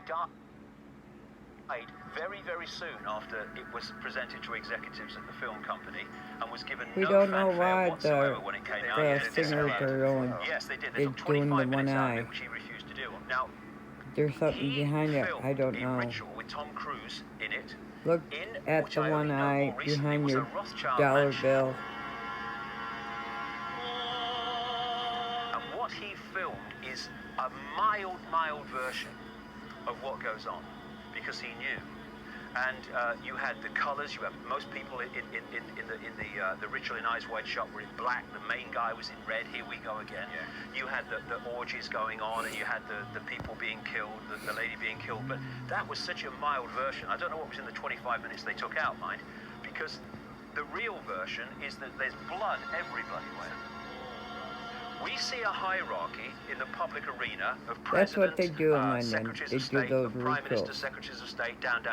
died very, very soon after it was presented to executives at the film company and was given We no don't know fanfare why whatsoever when it came out. the singer girl Yes, they did. They is took doing the 25 minutes one out of eye. it, which he refused to do. Now, There's something he behind it. filmed I don't in know. Ritual with Tom Cruise in it. Look In at which the I one only know eye more recently behind was your a Rothschild dollar mansion. bill. And what he filmed is a mild version of what goes on, because he knew. And you had the colours. You have most people in the Ritual in Eyes Wide Shut were in black. The main guy was in red. Here we go again. Yeah. You had the orgies going on, and you had the people being killed, the lady being killed. But that was such a mild version. I don't know what was in the 25 minutes they took out, mind, because the real version is that there's blood everywhere. We see a hierarchy in the public arena of president, That's what they do in London. secretaries They of do state, those of prime rituals. minister, secretaries of state, down.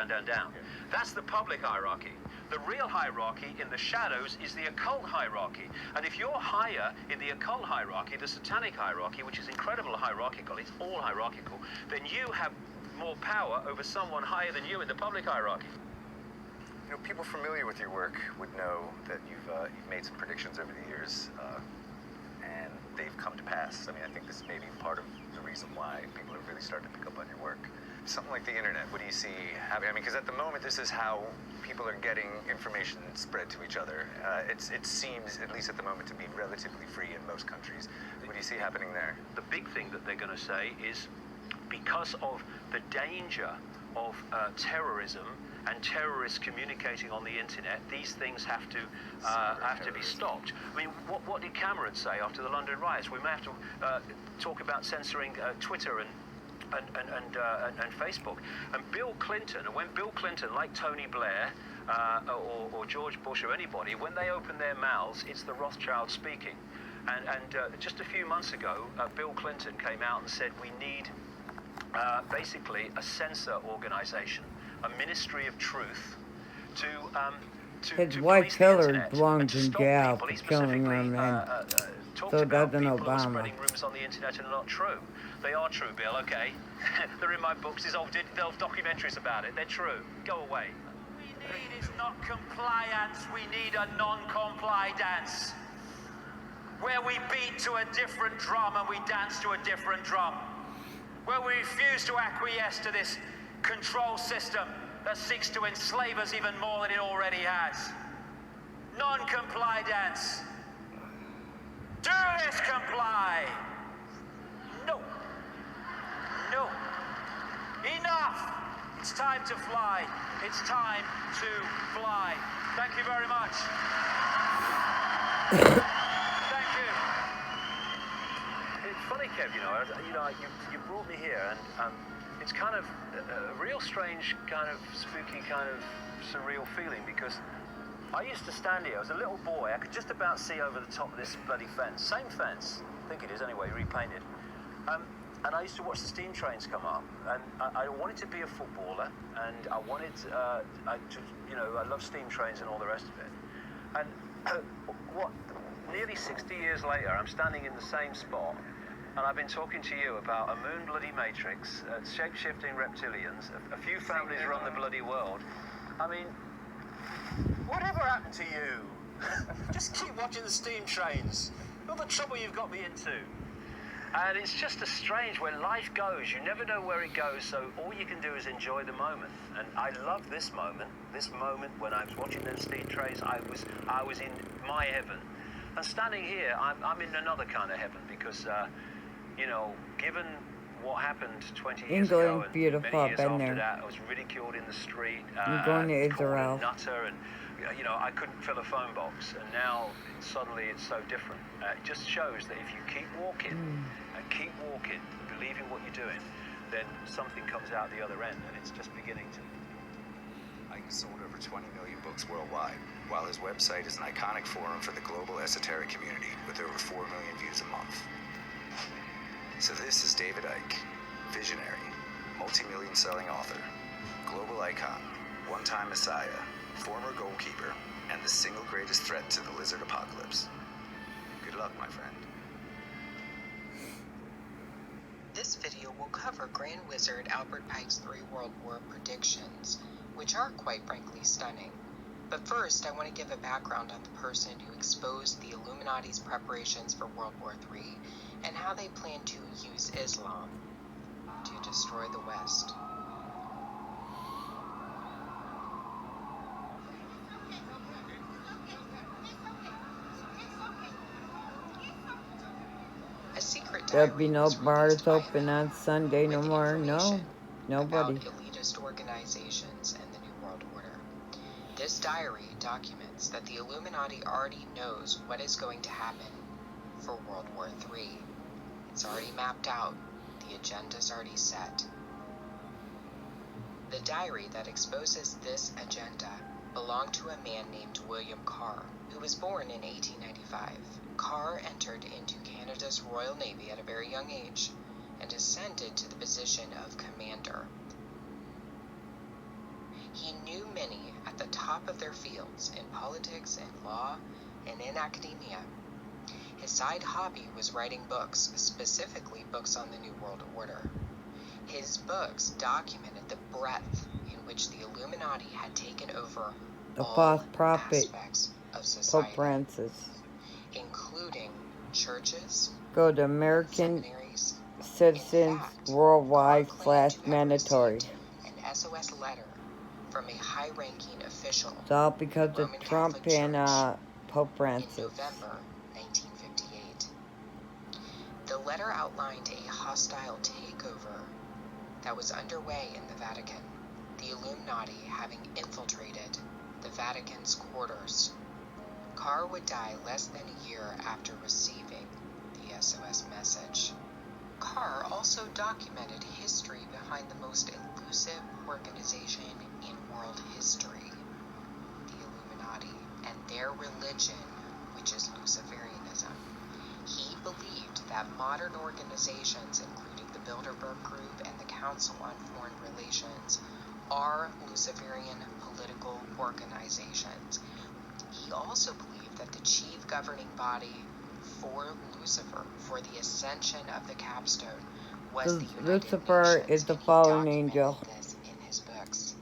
That's the public hierarchy. The real hierarchy in the shadows is the occult hierarchy. And if you're higher in the occult hierarchy, the satanic hierarchy, which is incredible hierarchical, it's all hierarchical, then you have more power over someone higher than you in the public hierarchy. You know, people familiar with your work would know that you've made some predictions over the years, and they've come to pass. I mean, I think this may be part of the reason why people have really started to pick up on your work. Something like the internet, what do you see happening? I mean, because at the moment, this is how people are getting information spread to each other. It seems, at least at the moment, to be relatively free in most countries. What do you see happening there? The big thing that they're going to say is, because of the danger of terrorism and terrorists communicating on the internet, these things have to be stopped. I mean, what did Cameron say after the London riots? We may have to talk about censoring Twitter and Facebook. And Bill Clinton, and when Bill Clinton, like Tony Blair or George Bush or anybody, when they open their mouths, it's the Rothschild speaking. And just a few months ago, Bill Clinton came out and said we need basically a censor organization, a ministry of truth to His wife Hillary internet belongs and to in stop jail people. He for killing our specifically, men. talked So about doesn't people who are Obama. spreading rumors on the internet and are not true. They are true, Bill, okay? They're in my books. There's old documentaries about it. They're true. Go away. What we need is not compliance. We need a non-compliance. Where we beat to a different drum and we dance to a different drum. Where we refuse to acquiesce to this control system that seeks to enslave us even more than it already has. Non-compliance. Do this comply. No. No. Enough. It's time to fly. It's time to fly. Thank you very much. Thank you. It's funny, Kev, you brought me here, and it's kind of a real strange, kind of spooky, kind of surreal feeling, because I used to stand here. I was a little boy. I could just about see over the top of this bloody fence. Same fence. I think it is anyway, repainted. And I used to watch the steam trains come up. And I wanted to be a footballer. And I wanted I love steam trains and all the rest of it. And nearly 60 years later, I'm standing in the same spot. And I've been talking to you about a moon bloody matrix, shape-shifting reptilians. A few families run the bloody world. I mean, whatever happened to you? Just keep watching the steam trains. All the trouble you've got me into. And it's just a strange where life goes. You never know where it goes, so all you can do is enjoy the moment. And I love this moment when I was watching those steam trains, I was in my heaven. And standing here, I'm in another kind of heaven, because, given what happened 20 years ago, England, and beautiful, many years been after there. that, I was ridiculed in the street. I'm going to called a Israel. nutter, and I couldn't fill a phone box. And now suddenly it's so different. It just shows that if you keep walking and keep walking, believing what you're doing, then something comes out the other end, and it's just beginning to. Ike sold over 20 million books worldwide, while his website is an iconic forum for the global esoteric community with over 4 million views a month. So this is David Icke, visionary, multi-million selling author, global icon, one-time messiah, former goalkeeper, and the single greatest threat to the lizard apocalypse. Good luck, my friend. This video will cover Grand Wizard Albert Pike's 3 World War predictions, which are quite frankly stunning. But first, I want to give a background on the person who exposed the Illuminati's preparations for World War III and how they plan to use Islam to destroy the West. A secret There'll diary be no was bars released by open on Sunday no with more. No, information nobody. about elitist organizations and the New World Order. This diary documents that the Illuminati already knows what is going to happen for World War III. It's already mapped out. The agenda's already set. The diary that exposes this agenda belonged to a man named William Carr, who was born in 1895. Carr entered into Canada's Royal Navy at a very young age and ascended to the position of commander. He knew many at the top of their fields in politics and law and in academia. His side hobby was writing books, specifically books on the New World Order. His books documented the breadth in which the Illuminati had taken over The all false prophet, aspects of Pope society, Francis. including churches, Go to American seminaries. Citizens Worldwide / mandatory. An SOS letter from a high-ranking official It's all because of Roman Trump Catholic and Church Pope in Francis. November 1958. The letter outlined a hostile takeover that was underway in the Vatican, the Illuminati having infiltrated the Vatican's quarters. Carr would die less than a year after receiving the SOS message. Carr also documented history behind the most elusive organization in world history, the Illuminati, and their religion, which is Luciferianism. He believed that modern organizations, including the Bilderberg Group and the Council on Foreign Relations, are Luciferian political organizations. He also believed that the chief governing body for Lucifer, for the ascension of the capstone, was the United Lucifer Nations, is the and he fallen documented angel. this in his books.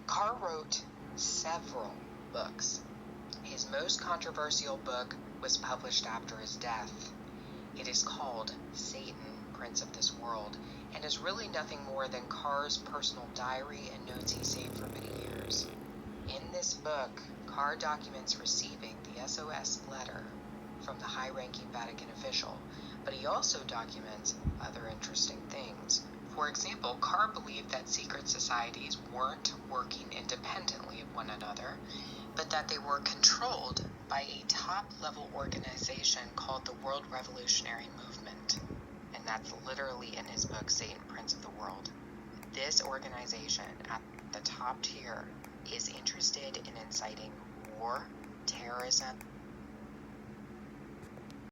Carr wrote several books. His most controversial book was published after his death. It is called Satan, Prince of this World, and is really nothing more than Carr's personal diary and notes he saved for many years. In this book, Carr documents receiving the SOS letter from the high-ranking Vatican official, but he also documents other interesting things. For example, Carr believed that secret societies weren't working independently of one another, but that they were controlled by a top-level organization called the World Revolutionary Movement. And that's literally in his book, Satan, Prince of the World. This organization at the top tier is interested in inciting war, terrorism,